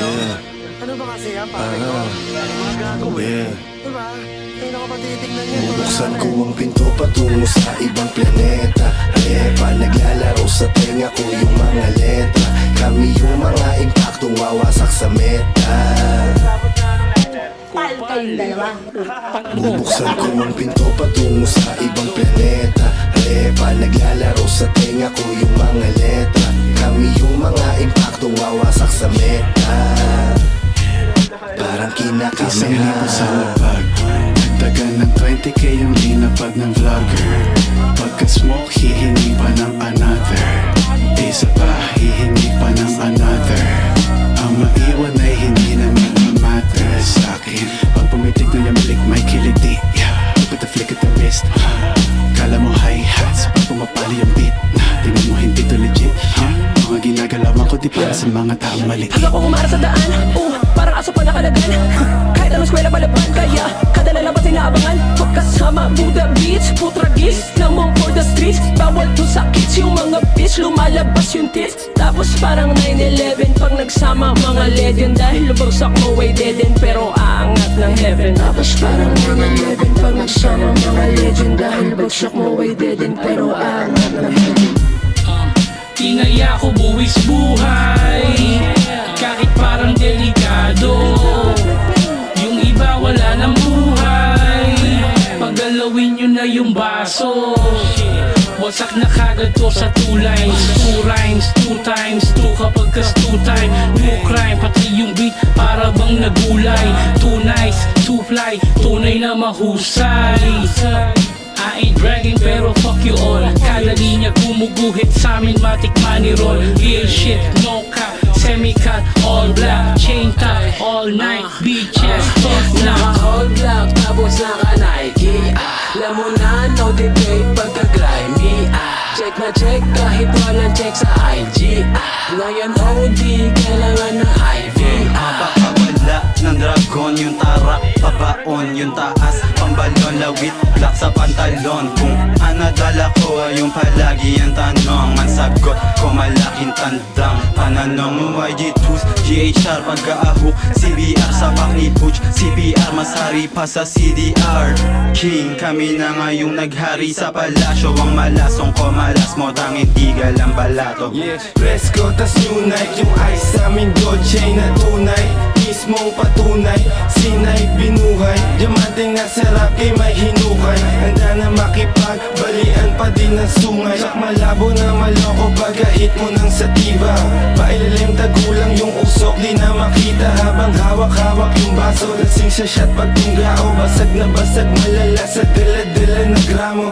no? Ano ba kasi yan, pare ko? Mga gago eh. Diba? Kaya ka pa tinitignan yan. Bubuksan ko ang pinto patungo sa ibang planeta. Halepa, naglalaro sa tenga ko yung mga letra. Kami yung mga impaktong wawasak sa meta. Pal kayong dalawa. Bubuksan ko ang pinto patungo sa ibang planeta. Halepa, naglalaro sa tenga ko yung mga letra. Kami yung mga impaktong wawasak sa meta. Parang kinakameha. 1,000 sa lapag, dagdagan ng 20k yung linapag ng vlogger. Pagka-smoke, hihingi pa ng another. Isa pa, hihingi pa ng another. Ang maiwan ay hindi na magmamatter sa'kin. Pag pumitik na yung balik, may kiliti. Look at the flick of the wrist. Kala mo hi-hats, pag pumapali yung beat. Tingnan mo hindi to legit. Mga ginagalawan ko di para sa mga taong mali. Hanggang ko umara sa daan, parang aso pa nakalagan. Kahit anong skwela palaban, kaya kada lalabas inaabangan. Pagkasama Buddha Beats, putragis lamang for the streets. Bawal to sa kids, yung mga bitch lumalabas yung tits. Tapos parang 9/11 pag nagsama mga legend. Dahil lubagsak mo way dead end pero aangat ng heaven. Tapos parang 9/11 pag nagsama mga legend. Dahil lubagsak mo way dead end pero aangat ng heaven. Tinaya ko buwis buhay, kahit parang delikado. Yung iba wala ng buhay, paggalawin nyo na yung baso. Wasak na kagad to sa 2 lines, 2 rhymes, 2 times 2 kapag kas 2 time. No crime, pati yung beat para bang nagulay. Too nice, too fly, tunay na mahusay. I ain't bragging pero fuck you all. Kada linya gumuguhit sa amin matik money roll. Real shit, no cap, semi-cut, all black, chain top, all night, beaches, fuck na. Naka-all black tapos naka-Nike. Alam mo na, no debate pagka-grimy. Check na check kahit walang check sa IG. Ngayon OD, kailangan ng IV. Mapakawala ng dragon yung tarak, pabaon yung taas, pambalon, lawit, black sa pantalon. Kung anadala ko ay yung palagi ang tanong. Ang sagot ko malaking tandang pananong. YG2s, GHR, pag-aahok, CBR sa ni Butch, CBR masari pa sa CDR. King, kami na ngayong naghari sa palasyo. Ang malasong ko malas mo, tanging tigal ang balato. Presko tas new night, yung ice sa aming Dolce na tunay. Mismong patunay, sinay binuhay. Diamante nga sarap kay may hinukay. Handa na makipagbalian pa din ang sungay. Sak malabo na maloko pagkahit mo ng sativa. Pailalim tagulang yung usok, di na makita. Habang hawak-hawak yung baso, lasing sa shot pag tunggao. Basag na basag malala sa dala-dala na gramo.